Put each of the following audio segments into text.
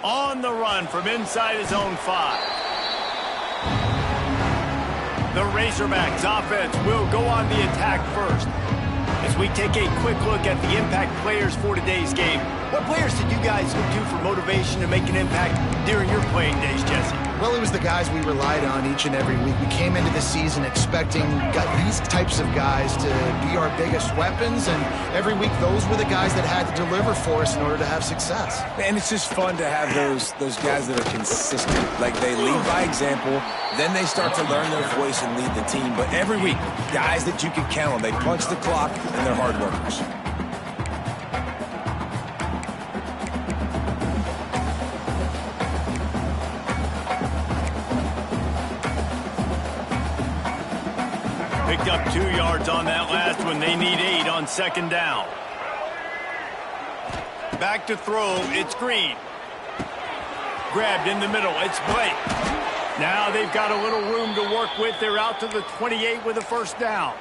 On the run from inside his own 5. The Razorbacks offense will go on the attack first. As we take a quick look at the impact players for today's game, what players did you guys look to for motivation to make an impact during your playing days, Jesse? Well, it was the guys we relied on each and every week. We came into the season expecting these types of guys to be our biggest weapons, and every week those were the guys that had to deliver for us in order to have success. And it's just fun to have those guys that are consistent. Like, they lead by example, then they start to learn their voice and lead the team. But every week, guys that you can count on, they punch the clock, and they're hard workers. Picked up 2 yards on that last one. They need 8 on second down. Back to throw. It's Green. Grabbed in the middle. It's Blake. Now they've got a little room to work with. They're out to the 28 with a first down.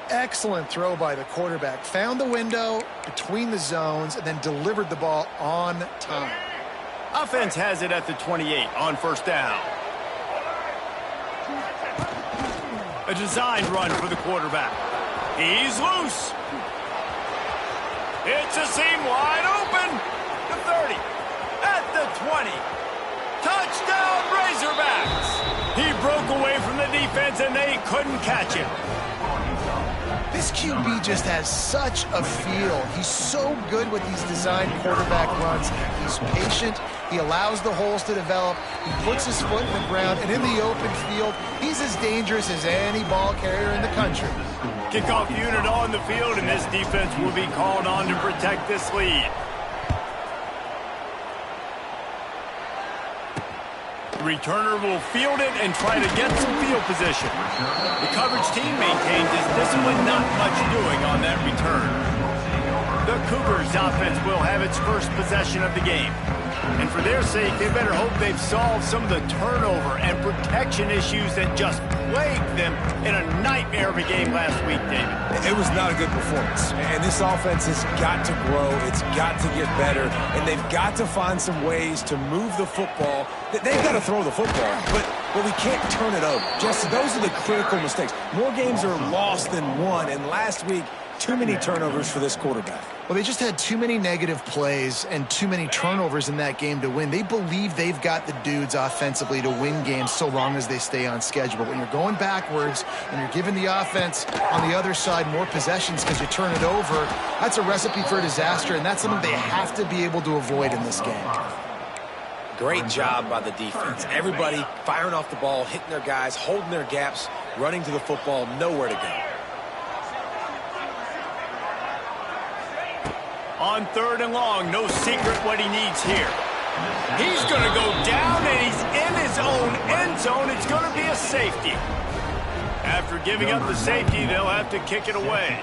Excellent throw by the quarterback. Found the window between the zones and then delivered the ball on time. Offense has it at the 28 on first down. A designed run for the quarterback. He's loose. It's a seam wide open. The 30. At the 20. Touchdown Razorbacks. He broke away from the defense and they couldn't catch him. This QB just has such a feel. He's so good with these designed quarterback runs. He's patient. He allows the holes to develop. He puts his foot in the ground, and in the open field, he's as dangerous as any ball carrier in the country. Kickoff unit on the field, and this defense will be called on to protect this lead. The returner will field it and try to get some field position. The coverage team maintains his discipline, not much doing on that return. The Cougars offense will have its first possession of the game. And for their sake, they better hope they've solved some of the turnover and protection issues that just plagued them in a nightmare of a game last week, David. It was not a good performance. And this offense has got to grow. It's got to get better. And they've got to find some ways to move the football. They've got to throw the football, but we can't turn it over. Jesse, those are the critical mistakes. More games are lost than won. And last week, too many turnovers for this quarterback. Well, they just had too many negative plays and too many turnovers in that game to win. They believe they've got the dudes offensively to win games so long as they stay on schedule. But when you're going backwards and you're giving the offense on the other side more possessions because you turn it over, that's a recipe for disaster, and that's something they have to be able to avoid in this game. Great job by the defense. Everybody firing off the ball, hitting their guys, holding their gaps, running to the football, nowhere to go. On third and long, no secret what he needs here. He's going to go down, and he's in his own end zone. It's going to be a safety. After giving up the safety, they'll have to kick it away.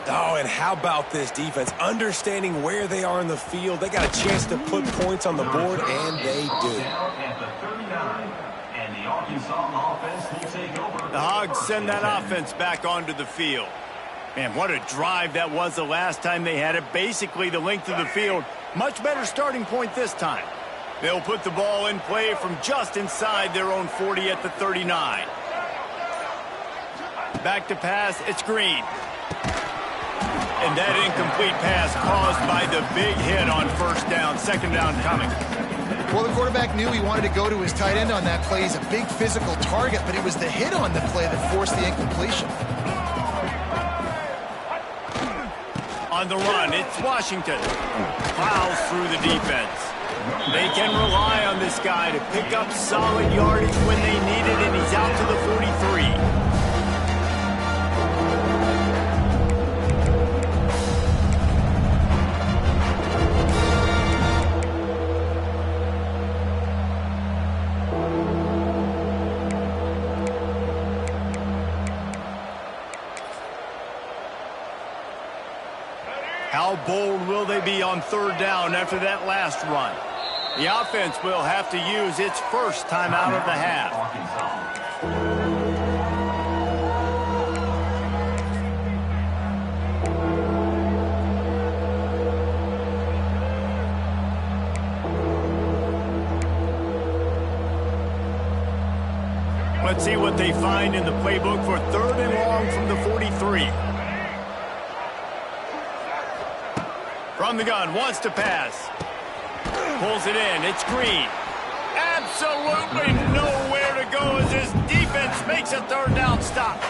Oh, and how about this defense? Understanding where they are in the field. They got a chance to put points on the board, and they do. The Hogs send that offense back onto the field. Man, what a drive that was the last time they had it. Basically the length of the field. Much better starting point this time. They'll put the ball in play from just inside their own 40 at the 39. Back to pass, it's Green. And that incomplete pass caused by the big hit on first down. Second down coming. Well, the quarterback knew he wanted to go to his tight end on that play. He's a big physical target, but it was the hit on the play that forced the incompletion. On the run, it's Washington. Plows through the defense. They can rely on this guy to pick up solid yardage when they need it, and he's out to the 43. How bold will they be on third down after that last run? The offense will have to use its first timeout of the half. Let's see what they find in the playbook for 3rd and long from the 43. From the gun, wants to pass. Pulls it in, it's Green. Absolutely nowhere to go as his defense makes a 3rd down stop.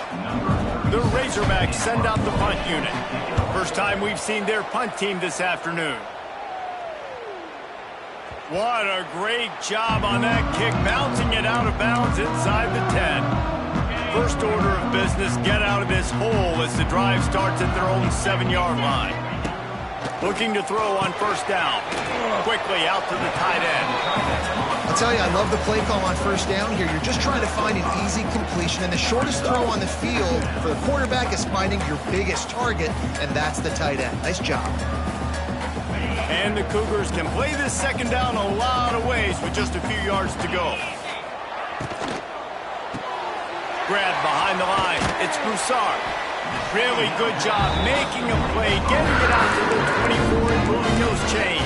The Razorbacks send out the punt unit. First time we've seen their punt team this afternoon. What a great job on that kick, bouncing it out of bounds inside the 10. First order of business, get out of this hole as the drive starts at their own 7-yard line. Looking to throw on 1st down. Quickly out to the tight end. I'll tell you, I love the play call on 1st down here. You're just trying to find an easy completion, and the shortest throw on the field for the quarterback is finding your biggest target, and that's the tight end. Nice job. And the Cougars can play this 2nd down a lot of ways with just a few yards to go. Grab behind the line. It's Broussard. Really good job making a play, getting it out to the 24 and moving those chains.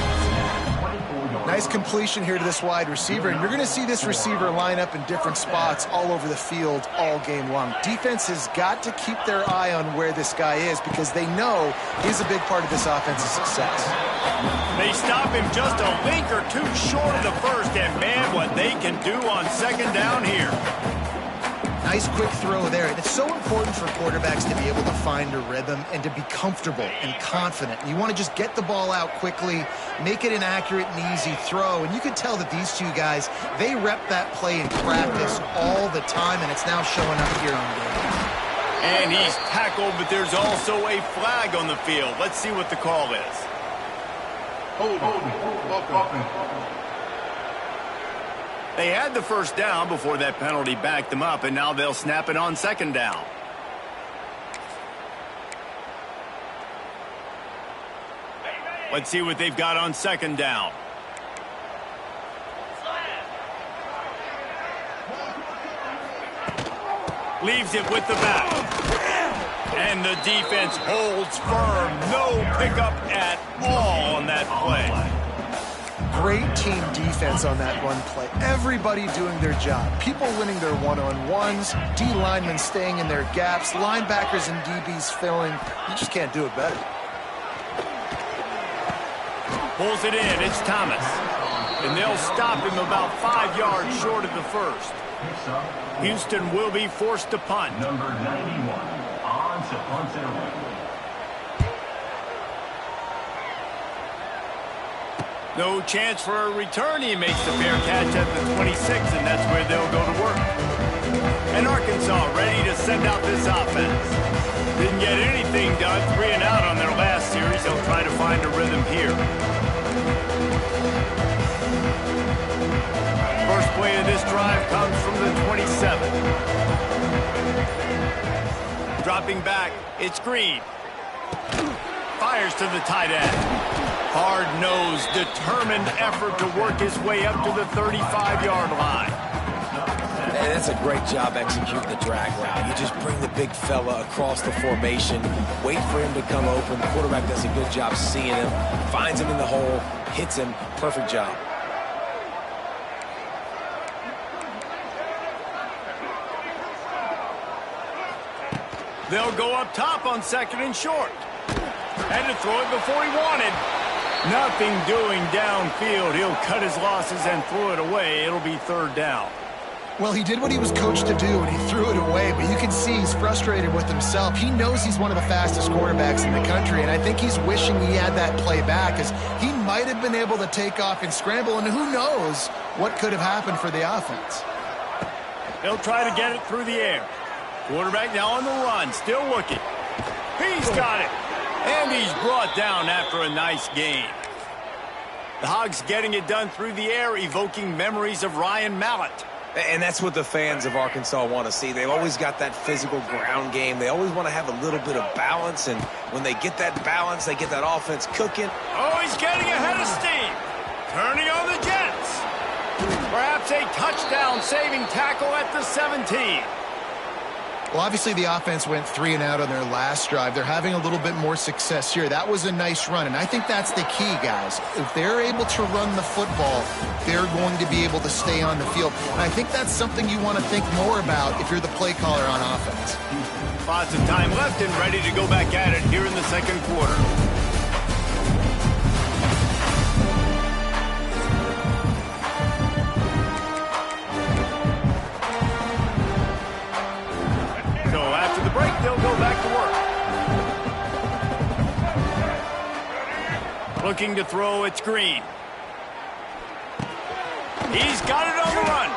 Nice completion here to this wide receiver, and you're going to see this receiver line up in different spots all over the field all game long. Defense has got to keep their eye on where this guy is because they know he's a big part of this offense's success. They stop him just a link or two short of the 1st, and man, what they can do on 2nd down here. Nice quick throw there. And it's so important for quarterbacks to be able to find a rhythm and to be comfortable and confident. You want to just get the ball out quickly, make it an accurate and easy throw. And you can tell that these two guys, they rep that play in practice all the time, and it's now showing up here on game. And he's tackled, but there's also a flag on the field. Let's see what the call is. They had the 1st down before that penalty backed them up, and now they'll snap it on 2nd down. Let's see what they've got on 2nd down. Leaves it with the back. And the defense holds firm. No pickup at all on that play. Great team defense on that run play. Everybody doing their job. People winning their one-on-ones, D linemen staying in their gaps, linebackers and DBs filling. You just can't do it better. Pulls it in. It's Thomas. And they'll stop him about 5 yards short of the 1st. Houston will be forced to punt. Number 91 on to punt it away. No chance for a return. He makes the fair catch at the 26, and that's where they'll go to work. And Arkansas ready to send out this offense. Didn't get anything done, 3 and out on their last series. They'll try to find a rhythm here. First play of this drive comes from the 27. Dropping back, it's Green. Fires to the tight end. Hard-nosed, determined effort to work his way up to the 35-yard line. And that's a great job executing the drag route. You just bring the big fella across the formation, wait for him to come open. The quarterback does a good job seeing him, finds him in the hole, hits him. Perfect job. They'll go up top on 2nd and short. Had to throw it before he wanted. Nothing doing downfield. He'll cut his losses and throw it away. It'll be 3rd down. Well, he did what he was coached to do, and he threw it away, but you can see he's frustrated with himself. He knows he's one of the fastest quarterbacks in the country, and I think he's wishing he had that play back, as he might have been able to take off and scramble, and who knows what could have happened for the offense. They'll try to get it through the air. Quarterback now on the run, still looking. He's got it. And he's brought down after a nice gain. The Hogs getting it done through the air, evoking memories of Ryan Mallett. And that's what the fans of Arkansas want to see. They've always got that physical ground game. They always want to have a little bit of balance, and when they get that balance, they get that offense cooking. Oh, he's getting ahead of steam. Turning on the Jets. Perhaps a touchdown-saving tackle at the 17. Well, obviously the offense went 3 and out on their last drive. They're having a little bit more success here. That was a nice run, and I think that's the key, guys. If they're able to run the football, they're going to be able to stay on the field. And I think that's something you want to think more about if you're the play caller on offense. Lots of time left and ready to go back at it here in the second quarter. They'll go back to work. Looking to throw, it's Green. He's got it on the run.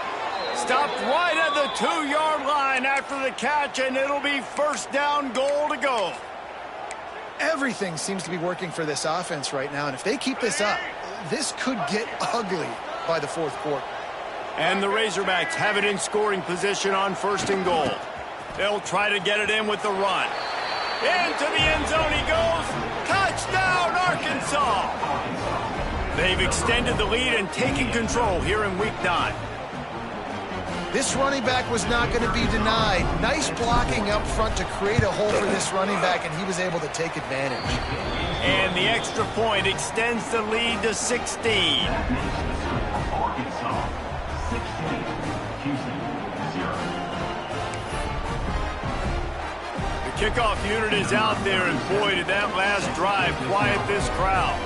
Stopped right at the 2-yard line after the catch, and it'll be first down, goal to go. Everything seems to be working for this offense right now, and if they keep this up, this could get ugly by the fourth quarter. And the Razorbacks have it in scoring position on first and goal. They'll try to get it in with the run. Into the end zone he goes. Touchdown, Arkansas! They've extended the lead and taken control here in Week 9. This running back was not going to be denied. Nice blocking up front to create a hole for this running back, and he was able to take advantage. And the extra point extends the lead to 16. Arkansas 16, Houston 0. Kickoff unit is out there, and boy, did that last drive quiet this crowd.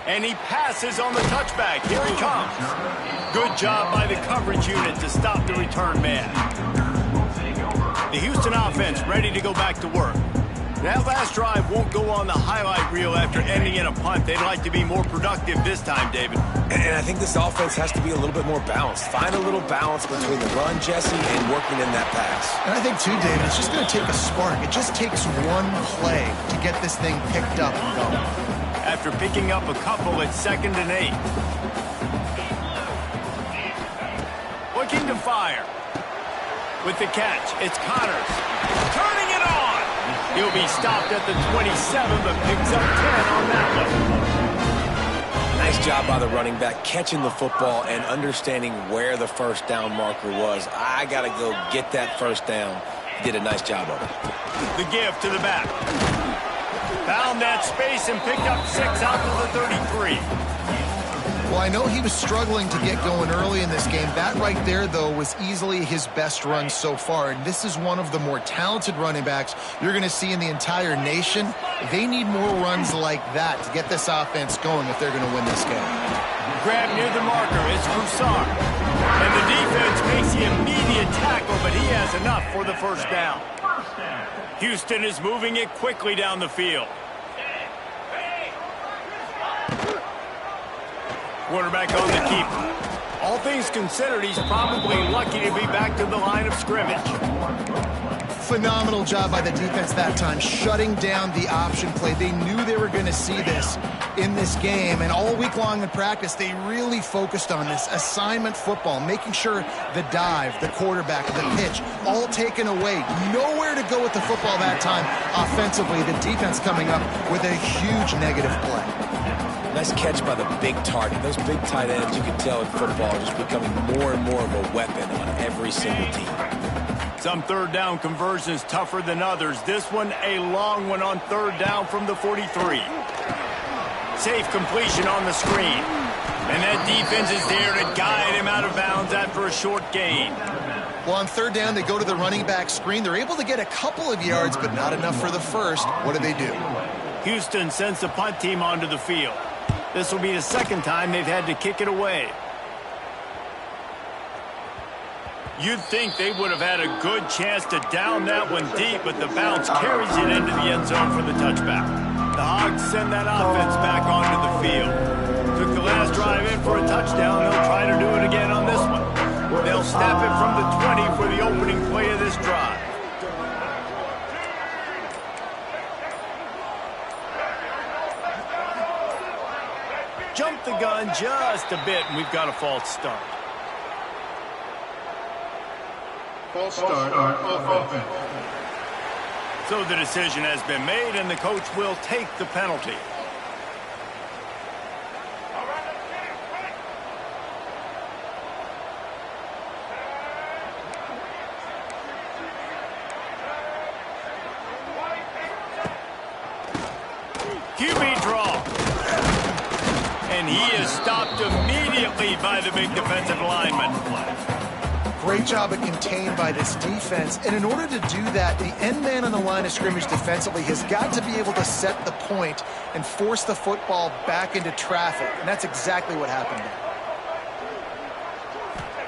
And he passes on the touchback. Here he comes. Good job by the coverage unit to stop the return man. The Houston offense ready to go back to work. That last drive won't go on the highlight reel after ending in a punt. They'd like to be more productive this time, David. And I think this offense has to be a little bit more balanced. Find a little balance between the run, Jesse, and working in that pass. And I think, too, David, it's just going to take a spark. It just takes one play to get this thing picked up and going. After picking up a couple, it's 2nd and 8. Looking to fire. With the catch, it's Connors. Turning it on! He'll be stopped at the 27, but picks up 10 on that one. Nice job by the running back, catching the football and understanding where the first down marker was. I got to go get that first down. He did a nice job of it. The give to the back. Found that space and picked up 6 out to the 33. Well, I know he was struggling to get going early in this game. That right there, though, was easily his best run so far. And this is one of the more talented running backs you're going to see in the entire nation. They need more runs like that to get this offense going if they're going to win this game. Grab near the marker, it's Broussard. And the defense makes the immediate tackle, but he has enough for the first down. Houston is moving it quickly down the field. Quarterback on the keeper. All things considered, he's probably lucky to be back to the line of scrimmage. Phenomenal job by the defense that time, shutting down the option play. They knew they were going to see this in this game, and all week long in practice, they really focused on this assignment football, making sure the dive, the quarterback, the pitch, all taken away. Nowhere to go with the football that time offensively. The defense coming up with a huge negative play. Nice catch by the big target. Those big tight ends, you can tell in football, are just becoming more and more of a weapon on every single team. Some third down conversions tougher than others. This one, a long one on third down from the 43. Safe completion on the screen. And that defense is there to guide him out of bounds after a short gain. Well, on third down, they go to the running back screen. They're able to get a couple of yards, but not enough for the first. What do? Houston sends the punt team onto the field. This will be the second time they've had to kick it away. You'd think they would have had a good chance to down that one deep, but the bounce carries it into the end zone for the touchback. The Hogs send that offense back onto the field. Took the last drive in for a touchdown. They'll try to do it again on this one. They'll snap it from the 20 for the opening play of this drive. Jump the gun just a bit, and we've got a false start. False start on offense. So the decision has been made, and the coach will take the penalty. QB draw. And he is stopped immediately by the big defensive lineman. Great job of contained by this defense. And in order to do that, the end man on the line of scrimmage defensively has got to be able to set the point and force the football back into traffic. And that's exactly what happened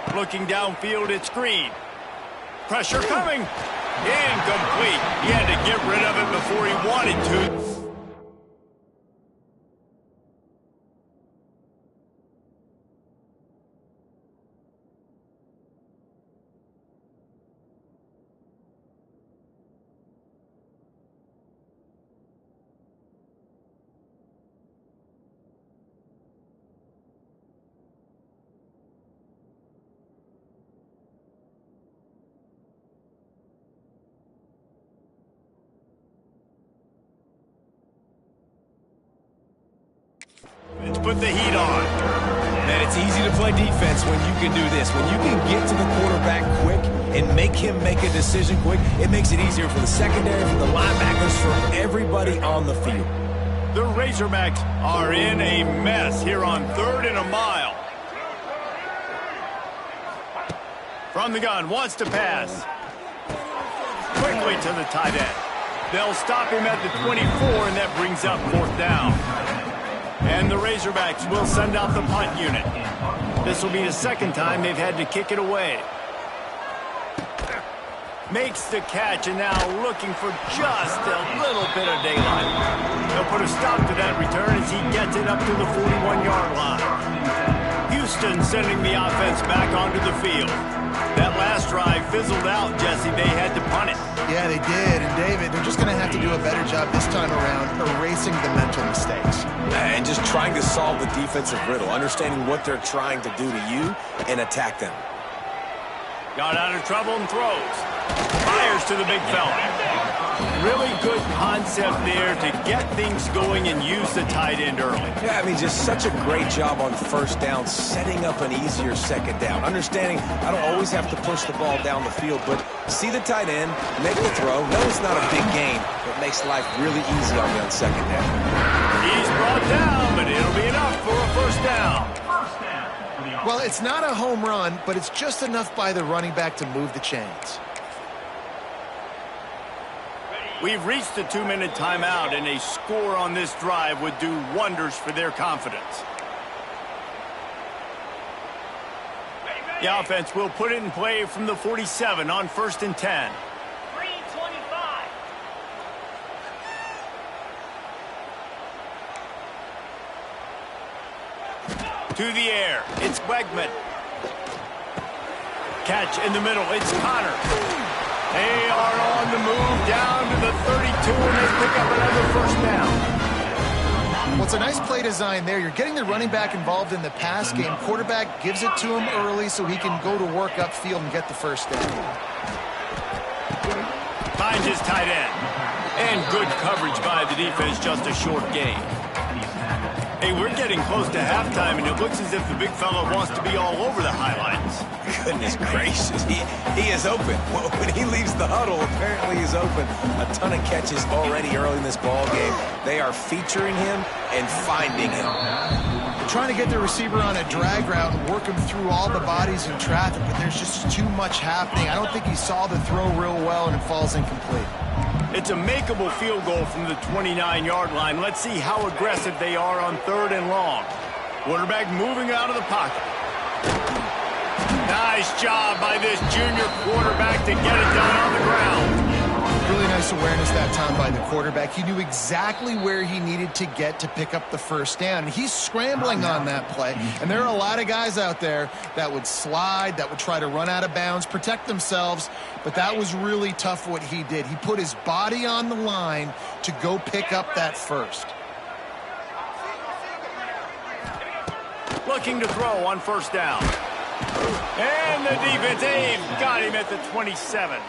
there. Looking downfield, it's Green. Pressure coming. Incomplete. He had to get rid of it before he wanted to. Let's put the heat on. Man, it's easy to play defense when you can do this. When you can get to the quarterback quick and make him make a decision quick, it makes it easier for the secondary, for the linebackers, for everybody on the field. The Razorbacks are in a mess here on 3rd and a mile. From the gun, wants to pass. Quickly to the tight end. They'll stop him at the 24, and that brings up 4th down. And the Razorbacks will send out the punt unit. This will be the 2nd time they've had to kick it away. Makes the catch, and now looking for just a little bit of daylight. They'll put a stop to that return as he gets it up to the 41-yard line. Houston sending the offense back onto the field. That last drive fizzled out, Jesse. They had to punt it. Yeah, they did. And, David, they're just going to have to do a better job this time around erasing the mental mistakes. And just trying to solve the defensive riddle, understanding what they're trying to do to you and attack them. Got out of trouble and throws. Fires to the big fella. Really good concept there to get things going and use the tight end early. Yeah, I mean, just such a great job on 1st down, setting up an easier 2nd down. Understanding I don't always have to push the ball down the field, but see the tight end, make the throw. No, it's not a big gain, but makes life really easy on me on 2nd down. He's brought down, but it'll be enough for a 1st down. Well, it's not a home run, but it's just enough by the running back to move the chains. We've reached the 2-minute timeout, and a score on this drive would do wonders for their confidence. The offense will put it in play from the 47 on 1st and 10. 3:25. To the air, it's Wegman. Catch in the middle, it's Connor. They are on the move down to the 32, and they pick up another 1st down. Well, it's a nice play design there. You're getting the running back involved in the pass game. Quarterback gives it to him early so he can go to work upfield and get the 1st down. Finds his tight end. And good coverage by the defense, just a short gain. Hey, we're getting close to halftime, and it looks as if the big fella wants to be all over the highlights. Goodness gracious, he is open. When he leaves the huddle, apparently he's open. A ton of catches already early in this ball game. They are featuring him and finding him. Trying to get the receiver on a drag route and work him through all the bodies in traffic, but there's just too much happening. I don't think he saw the throw real well, and it falls incomplete. It's a makeable field goal from the 29-yard line. Let's see how aggressive they are on 3rd and long. Quarterback moving out of the pocket. Nice job by this junior quarterback to get it done on the ground. Really nice awareness that time by the quarterback. He knew exactly where he needed to get to pick up the 1st down. And he's scrambling on that play. And there are a lot of guys out there that would slide, that would try to run out of bounds, protect themselves. But that was really tough what he did. He put his body on the line to go pick up that 1st. Looking to throw on 1st down. And the defense, they've got him at the 27.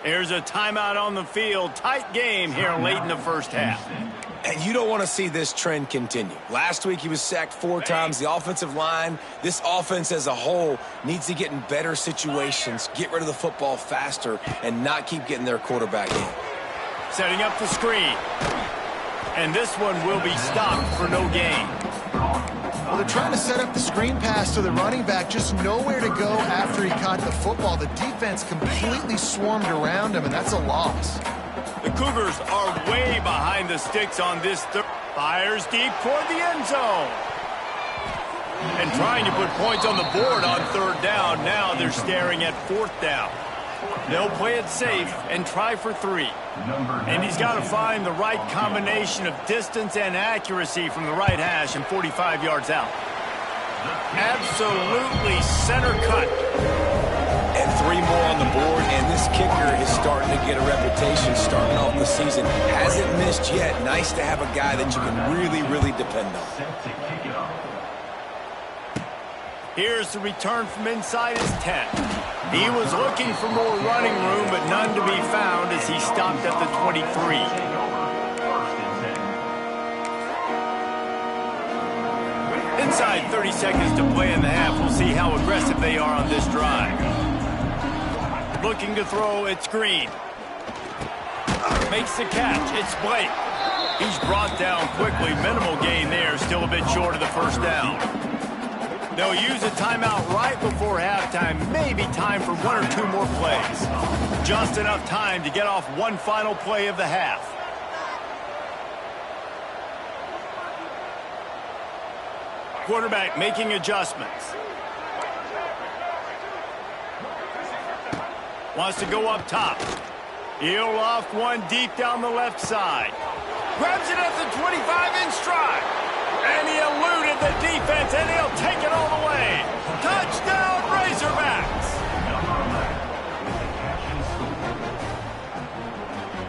There's a timeout on the field. Tight game here late in the 1st half. And you don't want to see this trend continue. Last week he was sacked 4 times. The offensive line, this offense as a whole, needs to get in better situations, get rid of the football faster, and not keep getting their quarterback in. Setting up the screen. And this one will be stopped for no gain. Well, they're trying to set up the screen pass to the running back, just nowhere to go after he caught the football. The defense completely swarmed around him, and that's a loss. The Cougars are way behind the sticks on this third. Fires deep toward the end zone. And trying to put points on the board on third down. Now they're staring at fourth down. They'll play it safe and try for 3. And he's got to find the right combination of distance and accuracy from the right hash and 45 yards out. Absolutely center cut. And 3 more on the board, and this kicker is starting to get a reputation starting off the season. Hasn't missed yet. Nice to have a guy that you can really, really depend on. Here's the return from inside his 10. He was looking for more running room, but none to be found as he stopped at the 23. Inside 30 seconds to play in the half. We'll see how aggressive they are on this drive. Looking to throw, it's Green. Makes the catch, it's Blake. He's brought down quickly. Minimal gain there, still a bit short of the first down. They'll use a timeout right before halftime. Maybe time for 1 or 2 more plays. Just enough time to get off one final play of the half. Quarterback making adjustments. Wants to go up top. He'll loft one deep down the left side. Grabs it at the 25 in stride. And he eluded the defense, and he'll take it all the way. Touchdown, Razorbacks!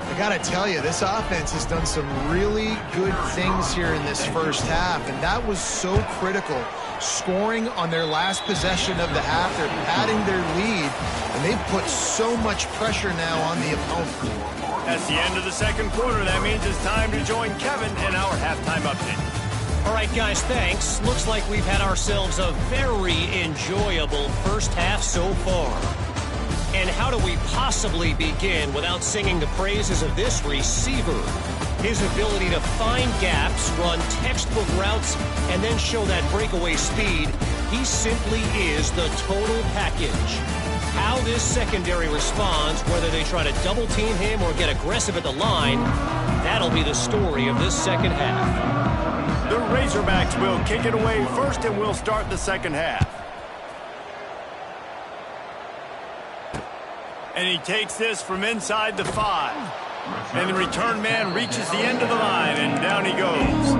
I got to tell you, this offense has done some really good things here in this first half, and that was so critical. Scoring on their last possession of the half, they're padding their lead, and they've put so much pressure now on the opponent. That's the end of the second quarter. That means it's time to join Kevin in our halftime update. All right, guys, thanks. Looks like we've had ourselves a very enjoyable first half so far. And how do we possibly begin without singing the praises of this receiver? His ability to find gaps, run textbook routes, and then show that breakaway speed. He simply is the total package. How this secondary responds, whether they try to double-team him or get aggressive at the line, that'll be the story of this second half. The Razorbacks will kick it away first, and we'll start the second half. And he takes this from inside the 5. And the return man reaches the end of the line, and down he goes.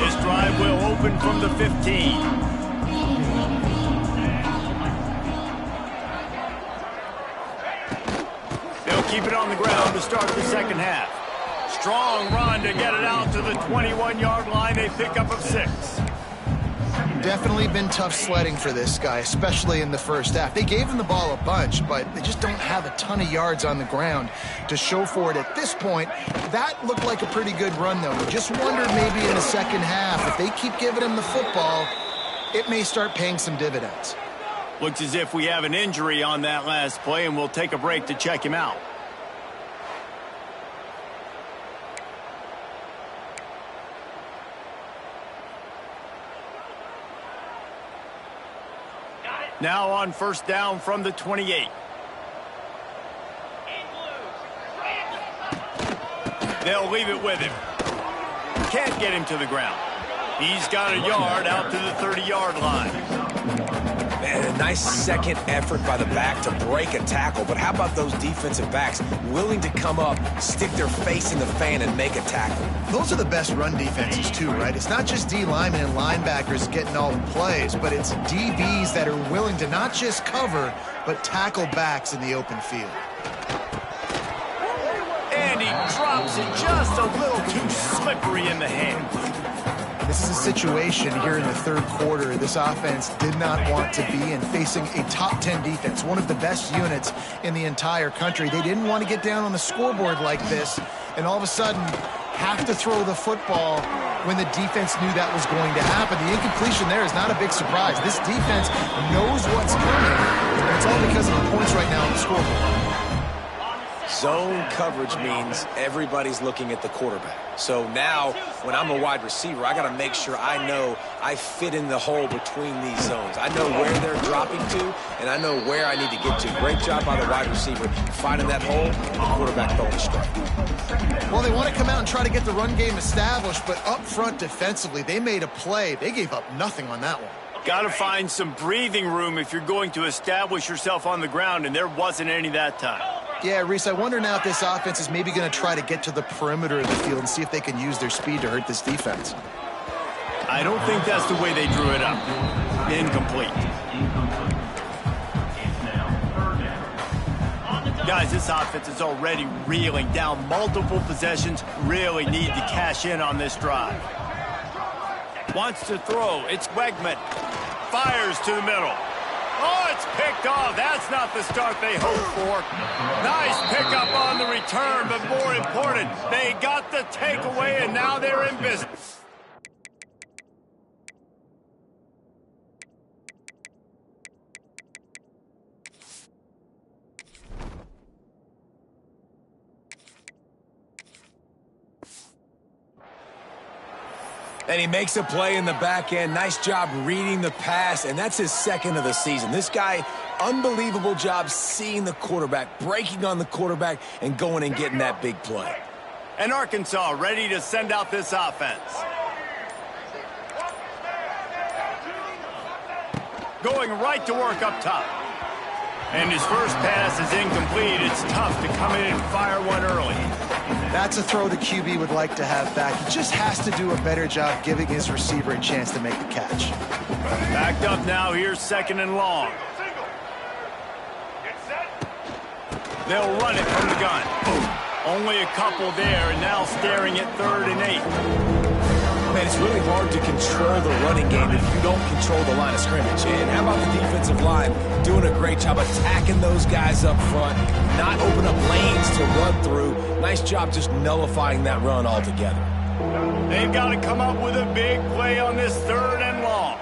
This drive will open from the 15. They'll keep it on the ground to start the second half. Strong run to get it out to the 21-yard line. A pickup of 6. Definitely been tough sledding for this guy, especially in the first half. They gave him the ball a bunch, but they just don't have a ton of yards on the ground to show for it at this point. That looked like a pretty good run, though. You just wondered maybe in the second half, if they keep giving him the football, it may start paying some dividends. Looks as if we have an injury on that last play, and we'll take a break to check him out. Now on first down from the 28. They'll leave it with him. Can't get him to the ground. He's got a yard out to the 30-yard line. Man, a nice second effort by the back to break a tackle. But how about those defensive backs willing to come up, stick their face in the fan, and make a tackle? Those are the best run defenses, too, right? It's not just D linemen and linebackers getting all the plays, but it's DBs that are willing to not just cover, but tackle backs in the open field. And he drops it just a little too slippery in the hands. This is a situation here in the third quarter this offense did not want to be in, facing a top 10 defense, one of the best units in the entire country. They didn't want to get down on the scoreboard like this and all of a sudden have to throw the football when the defense knew that was going to happen. The incompletion there is not a big surprise. This defense knows what's coming, and it's all because of the points right now on the scoreboard. Zone coverage means everybody's looking at the quarterback. So now, when I'm a wide receiver, I got to make sure I know I fit in the hole between these zones. I know where they're dropping to, and I know where I need to get to. Great job by the wide receiver finding that hole, and the quarterback throwing a strike. Well, they want to come out and try to get the run game established, but up front defensively, they made a play. They gave up nothing on that one. Got to find some breathing room if you're going to establish yourself on the ground, and there wasn't any that time. Yeah, Reese, I wonder now if this offense is maybe going to try to get to the perimeter of the field and see if they can use their speed to hurt this defense. I don't think that's the way they drew it up. Incomplete. Guys, this offense is already reeling down multiple possessions. Really need to cash in on this drive. Wants to throw. It's Wegman. Fires to the middle. Oh, it's picked off. That's not the start they hoped for. Nice pickup on the return, but more important, they got the takeaway, and now they're in business. And he makes a play in the back end. Nice job reading the pass, and that's his second of the season. This guy, unbelievable job seeing the quarterback, breaking on the quarterback, and going and getting that big play. And Arkansas ready to send out this offense. Going right to work up top. And his first pass is incomplete. It's tough to come in and fire one early. That's a throw the QB would like to have back. He just has to do a better job giving his receiver a chance to make the catch. Backed up now. Here's second and long. They'll run it from the gun. Only a couple there, and now staring at 3rd and 8. Man, it's really hard to control the running game if you don't control the line of scrimmage. And how about the defensive line doing a great job attacking those guys up front, not open up lanes to run through. Nice job just nullifying that run altogether. They've got to come up with a big play on this 3rd and long.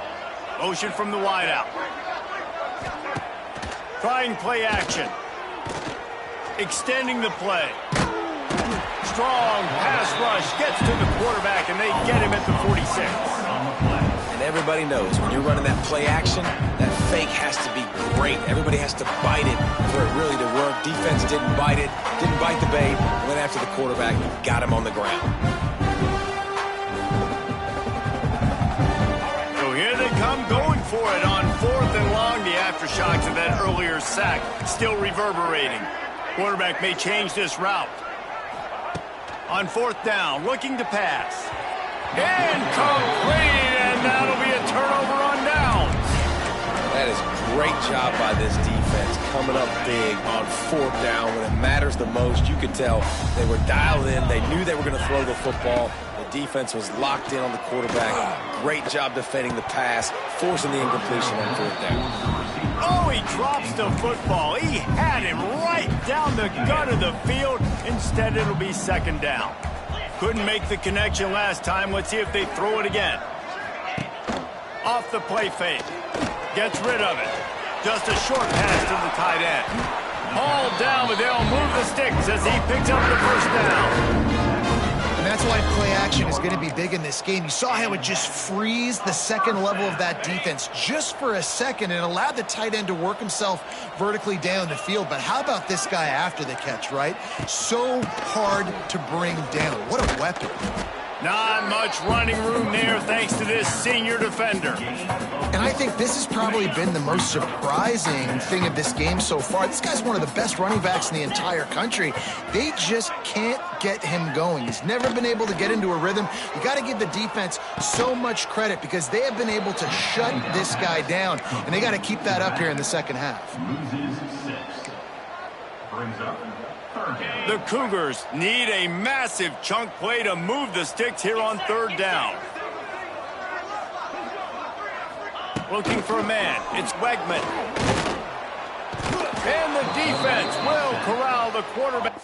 Motion from the wideout. Trying play action. Extending the play. Strong pass rush gets to the quarterback, and they get him at the 46. And everybody knows when you're running that play action, that fake has to be great. Everybody has to bite it for it really to work. Defense didn't bite it, didn't bite the bait, went after the quarterback, got him on the ground. So here they come going for it on 4th and long. The aftershocks of that earlier sack still reverberating. Quarterback may change this route. On 4th down, looking to pass. Incomplete, and that'll be a turnover on downs. That is great job by this defense, coming up big on 4th down when it matters the most. You could tell they were dialed in. They knew they were going to throw the football. The defense was locked in on the quarterback. Great job defending the pass, forcing the incompletion on 4th down. Oh, he drops the football. He had him right down the gut of the field. Instead, it'll be 2nd down. Couldn't make the connection last time. Let's see if they throw it again. Off the play fake. Gets rid of it. Just a short pass to the tight end. Hauled down, but they'll move the sticks as he picks up the 1st down. And that's why play action is going to be big in this game. You saw how it just frees the second level of that defense just for a second and allowed the tight end to work himself vertically down the field. But how about this guy after the catch, right? So hard to bring down. What a weapon. Not much running room there thanks to this senior defender. And I think this has probably been the most surprising thing of this game so far. This guy's one of the best running backs in the entire country. They just can't get him going. He's never been able to get into a rhythm. You got to give the defense so much credit because they have been able to shut this guy down, and they got to keep that up here in the second half. Loses 6. Brings up 3rd down. The Cougars need a massive chunk play to move the sticks here on 3rd down. Looking for a man. It's Wegman. And the defense will corral the quarterback.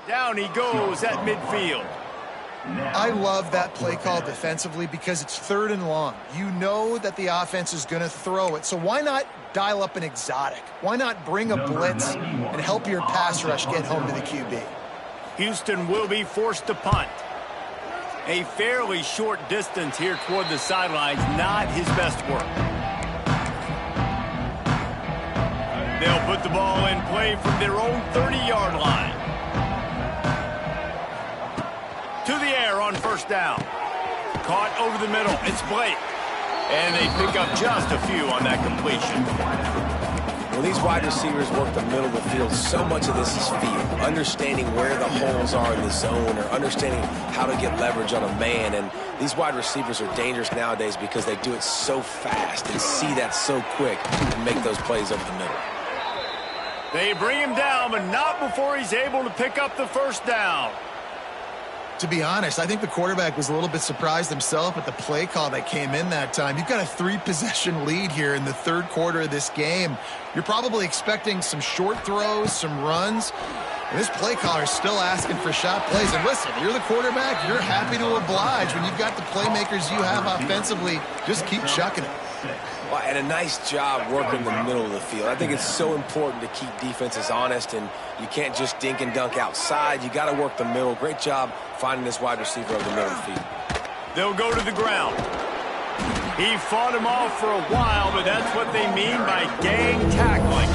Down he goes at midfield. I love that play call defensively because it's 3rd and long. You know that the offense is going to throw it, so why not dial up an exotic? Why not bring a blitz and help your pass rush get home to the QB? Houston will be forced to punt. A fairly short distance here toward the sidelines, not his best work. They'll put the ball in play from their own 30-yard line. To the air on 1st down. Caught over the middle. It's Blake. And they pick up just a few on that completion. When these wide receivers work the middle of the field, so much of this is feel. Understanding where the holes are in the zone or understanding how to get leverage on a man. And these wide receivers are dangerous nowadays because they do it so fast and see that so quick and make those plays over the middle. They bring him down, but not before he's able to pick up the 1st down. To be honest, I think the quarterback was a little bit surprised himself at the play call that came in that time. You've got a 3-possession lead here in the 3rd quarter of this game. You're probably expecting some short throws, some runs. And this play caller is still asking for shot plays. And listen, you're the quarterback. You're happy to oblige. When you've got the playmakers you have offensively, just keep chucking it. Well, and a nice job working the middle of the field. I think it's so important to keep defenses honest, and you can't just dink and dunk outside. You got to work the middle. Great job finding this wide receiver over the middle of the field. They'll go to the ground. He fought him off for a while, but that's what they mean by gang tackling.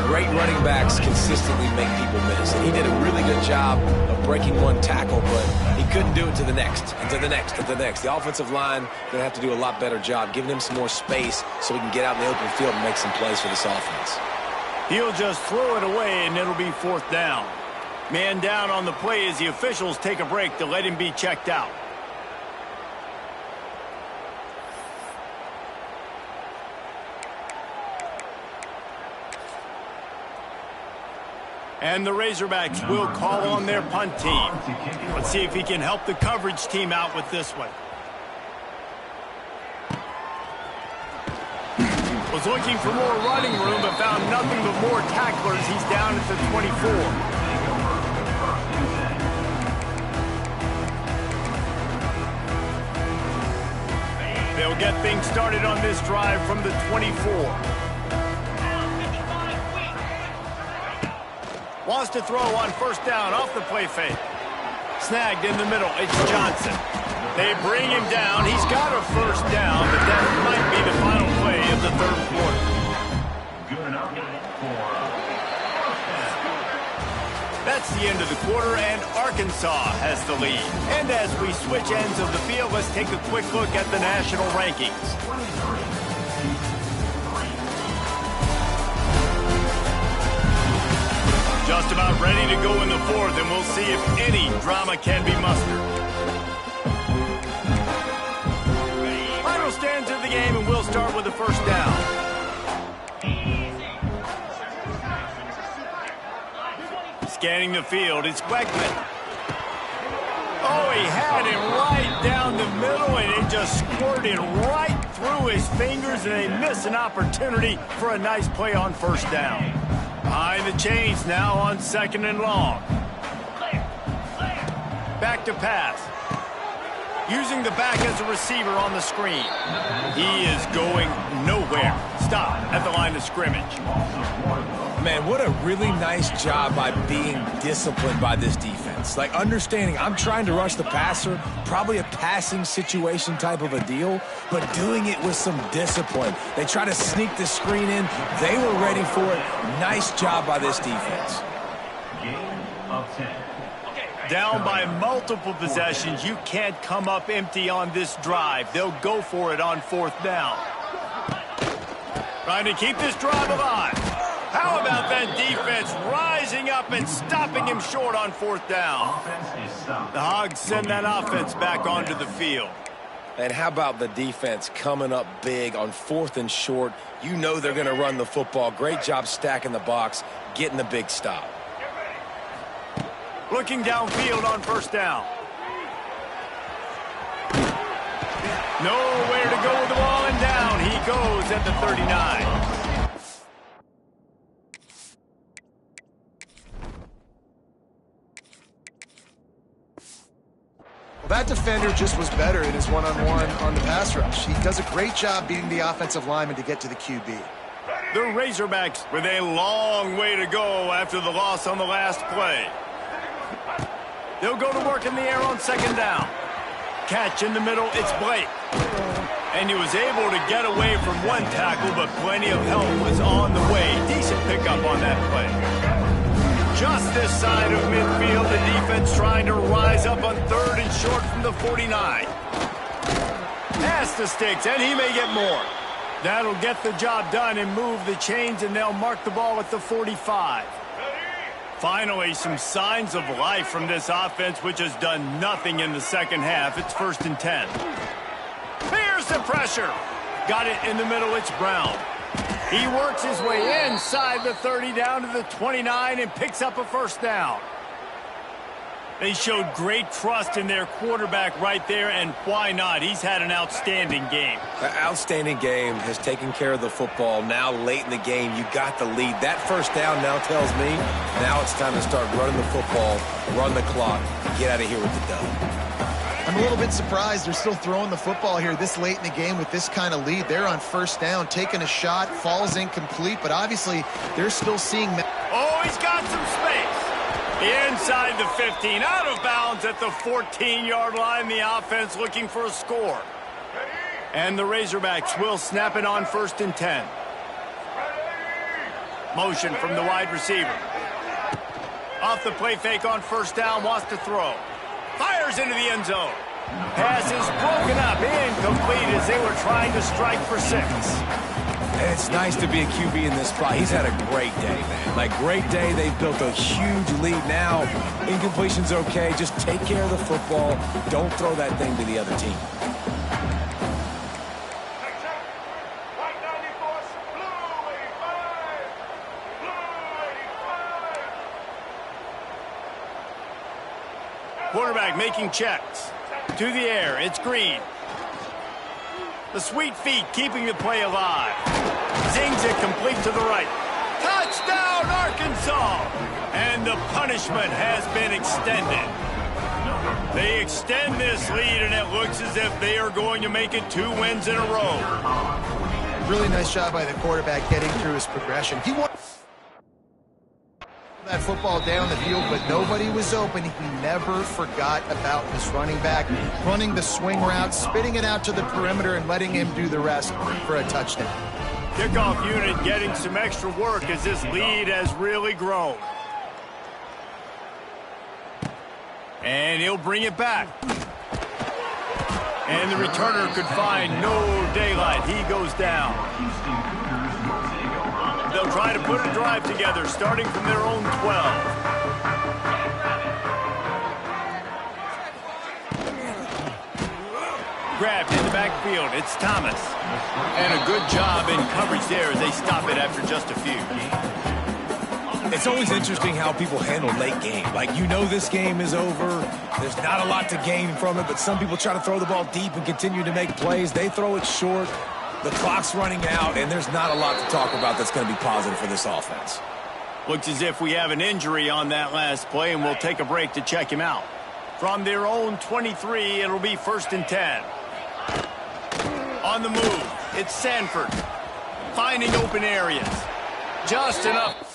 Great running backs consistently make people miss, and he did a really good job of breaking one tackle, but he couldn't do it to the next, and to the next, and to the next. The offensive line going to have to do a lot better job, giving him some more space so he can get out in the open field and make some plays for this offense. He'll just throw it away, and it'll be 4th down. Man down on the play as the officials take a break to let him be checked out. And the Razorbacks will call on their punt team. Let's see if he can help the coverage team out with this one. Was looking for more running room, but found nothing but more tacklers. He's down at the 24. They'll get things started on this drive from the 24. Wants to throw on 1st down off the play fake. Snagged in the middle. It's Johnson. They bring him down. He's got a 1st down, but that might be the final play of the 3rd quarter. Good enough for That's the end of the quarter, and Arkansas has the lead. And as we switch ends of the field, let's take a quick look at the national rankings. Just about ready to go in the 4th, and we'll see if any drama can be mustered. Final stands of the game, and we'll start with the 1st down. Scanning the field, it's Queckman. Oh, he had him right down the middle, and it just squirted right through his fingers, and they miss an opportunity for a nice play on 1st down. Behind the chains now on 2nd and long. Back to pass. Using the back as a receiver on the screen. He is going nowhere. Stop at the line of scrimmage. Man, what a really nice job by being disciplined by this defense. Like understanding I'm trying to rush the passer, probably a passing situation type of a deal, but doing it with some discipline. They try to sneak the screen in. They were ready for it. Nice job by this defense. gain of 10. Down by multiple possessions, you can't come up empty on this drive. They'll go for it on 4th down. Trying to keep this drive alive. How about that defense rising up and stopping him short on 4th down? Offense is stopped. The Hogs send that offense back onto the field. And how about the defense coming up big on 4th and short? You know they're going to run the football. Great job stacking the box, getting the big stop. Looking downfield on 1st down. Nowhere to go with the ball, and down he goes at the 39. That defender just was better in his one-on-one on the pass rush. He does a great job beating the offensive lineman to get to the QB. The Razorbacks with a long way to go after the loss on the last play. They'll go to work in the air on second down. Catch in the middle, it's Blake. And he was able to get away from one tackle, but plenty of help was on the way. Decent pickup on that play. Just this side of midfield, the defense trying to rise up on 3rd and short from the 49. Pass to Sticks, and he may get more. That'll get the job done and move the chains, and they'll mark the ball at the 45. Finally, some signs of life from this offense, which has done nothing in the second half. It's 1st and 10. Here's the pressure. Got it in the middle. It's Brown. He works his way inside the 30 down to the 29 and picks up a first down. They showed great trust in their quarterback right there, and why not? He's had an outstanding game. An outstanding game, has taken care of the football. Now late in the game, you got the lead. That first down now tells me now it's time to start running the football, run the clock, and get out of here with the dub. I'm a little bit surprised they're still throwing the football here this late in the game with this kind of lead. They're on first down, taking a shot, falls incomplete, but obviously they're still seeing... Oh, he's got some space. Inside the 15, out of bounds at the 14-yard line. The offense looking for a score. And the Razorbacks will snap it on 1st and 10. Motion from the wide receiver. Off the play fake on first down, wants to throw. Fires into the end zone. Pass is broken up, incomplete as they were trying to strike for 6. It's nice to be a QB in this spot. He's had a great day, man. Like, great day. They've built a huge lead now. Incompletion's okay. Just take care of the football. Don't throw that thing to the other team. Quarterback making checks. To the air, it's Green. The sweet feet keeping the play alive. Zings it complete to the right. Touchdown, Arkansas! And the punishment has been extended. They extend this lead, and it looks as if they are going to make it 2 wins in a row. Really nice job by the quarterback getting through his progression. He won that football down the field, but nobody was open. He never forgot about his running back, running the swing route, spitting it out to the perimeter, and letting him do the rest for a touchdown. Kickoff unit getting some extra work as this lead has really grown. And he'll bring it back. And the returner could find no daylight. He goes down. They'll try to put a drive together, starting from their own 12. Grabbed in the backfield, it's Thomas. And a good job in coverage there as they stop it after just a few. It's always interesting how people handle late game. Like, you know this game is over. There's not a lot to gain from it, but some people try to throw the ball deep and continue to make plays. They throw it short. The clock's running out, and there's not a lot to talk about that's going to be positive for this offense. Looks as if we have an injury on that last play, and we'll take a break to check him out. From their own 23, it'll be 1st and 10. On the move, it's Sanford. Finding open areas. Just enough.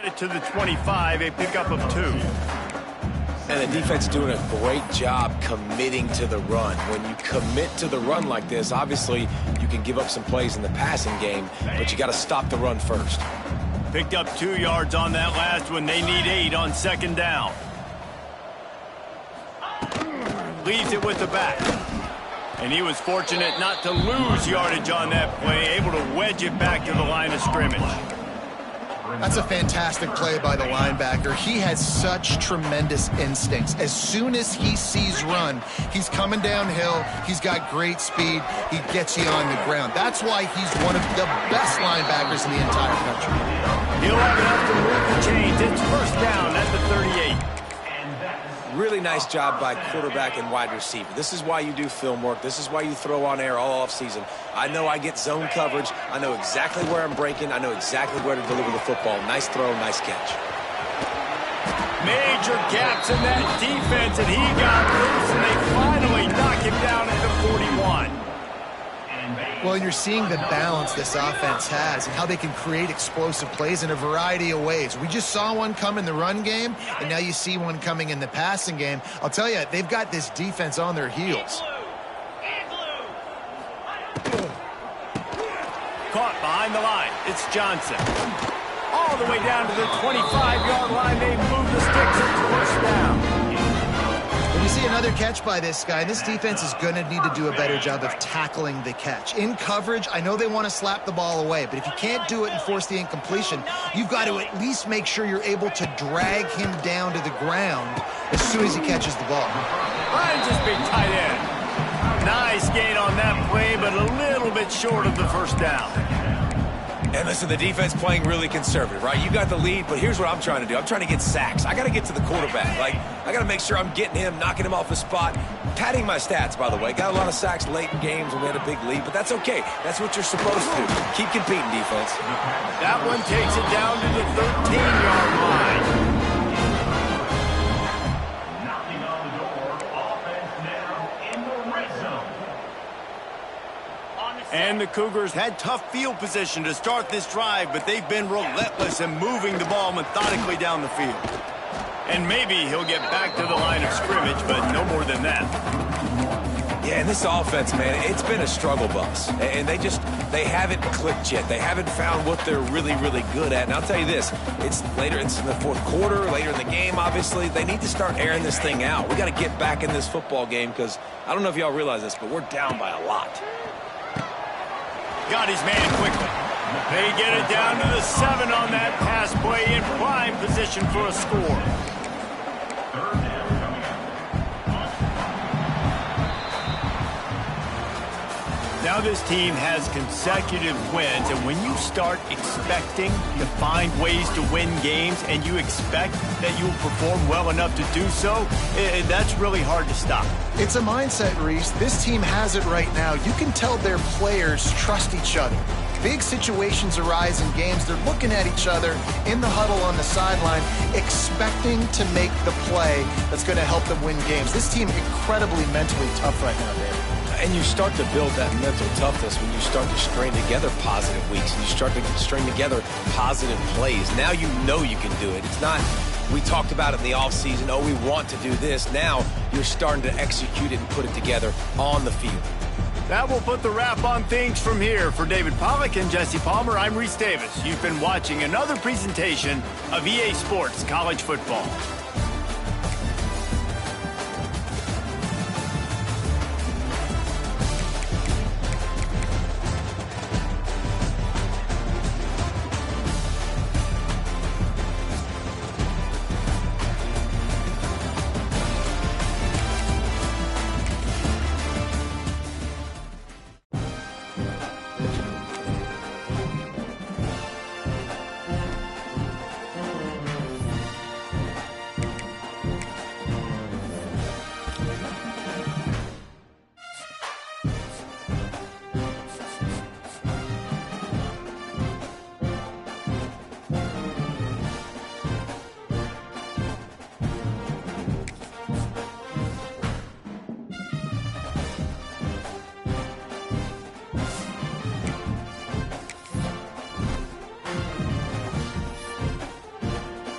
Get it to the 25, a pickup of 2. And the defense doing a great job committing to the run. When you commit to the run like this, obviously you can give up some plays in the passing game, but you got to stop the run first. Picked up 2 yards on that last one. They need 8 on second down. Leaves it with the back. And he was fortunate not to lose yardage on that play, able to wedge it back to the line of scrimmage. That's a fantastic play by the linebacker. He has such tremendous instincts. As soon as he sees run, he's coming downhill. He's got great speed. He gets you on the ground. That's why he's one of the best linebackers in the entire country. He'll have enough to move the chains. It's first down at the 38. Really nice job by quarterback and wide receiver. This is why you do film work. This is why you throw on air all offseason. I know I get zone coverage. I know exactly where I'm breaking. I know exactly where to deliver the football. Nice throw, nice catch. Major gaps in that defense, and he got loose, and they finally knock him down at the 41. Well, you're seeing the balance this offense has and how they can create explosive plays in a variety of ways. We just saw one come in the run game, and now you see one coming in the passing game. I'll tell you, they've got this defense on their heels. Caught behind the line. It's Johnson. All the way down to the 25-yard line. They move the sticks. It's first down. When you see another catch by this guy, this defense is going to need to do a better job of tackling the catch. In coverage, I know they want to slap the ball away, but if you can't do it and force the incompletion, you've got to at least make sure you're able to drag him down to the ground as soon as he catches the ball. Ryan just big tight end. Nice gain on that play, but a little bit short of the first down. And listen, the defense playing really conservative, right? You got the lead, but here's what I'm trying to do. I'm trying to get sacks. I got to get to the quarterback. I got to make sure I'm getting him, knocking him off the spot. Padding my stats, by the way. Got a lot of sacks late in games when we had a big lead, but that's okay. That's what you're supposed to do. Keep competing, defense. That one takes it down to the 13-yard line. Knocking on the door. Offense now in the red zone. And the Cougars had tough field position to start this drive, but they've been relentless in moving the ball methodically down the field. And maybe he'll get back to the line of scrimmage, but no more than that. Yeah, and this offense, man, it's been a struggle bus. And they haven't clicked yet. They haven't found what they're really, really good at. And I'll tell you this, it's in the fourth quarter, later in the game, obviously. They need to start airing this thing out. We got to get back in this football game because I don't know if y'all realize this, but we're down by a lot. Got his man quickly. They get it down to the 7 on that pass play in prime position for a score. Now this team has consecutive wins, and when you start expecting to find ways to win games and you expect that you'll perform well enough to do so, that's really hard to stop. It's a mindset, Reese. This team has it right now. You can tell their players trust each other. Big situations arise in games. They're looking at each other in the huddle on the sideline, expecting to make the play that's going to help them win games. This team incredibly mentally tough right now, Dave. And you start to build that mental toughness when you start to string together positive weeks and you start to string together positive plays. Now you know you can do it. It's not, we talked about it in the offseason, we want to do this. Now you're starting to execute it and put it together on the field. That will put the wrap on things from here. For David Pollack and Jesse Palmer, I'm Reese Davis. You've been watching another presentation of EA Sports College Football.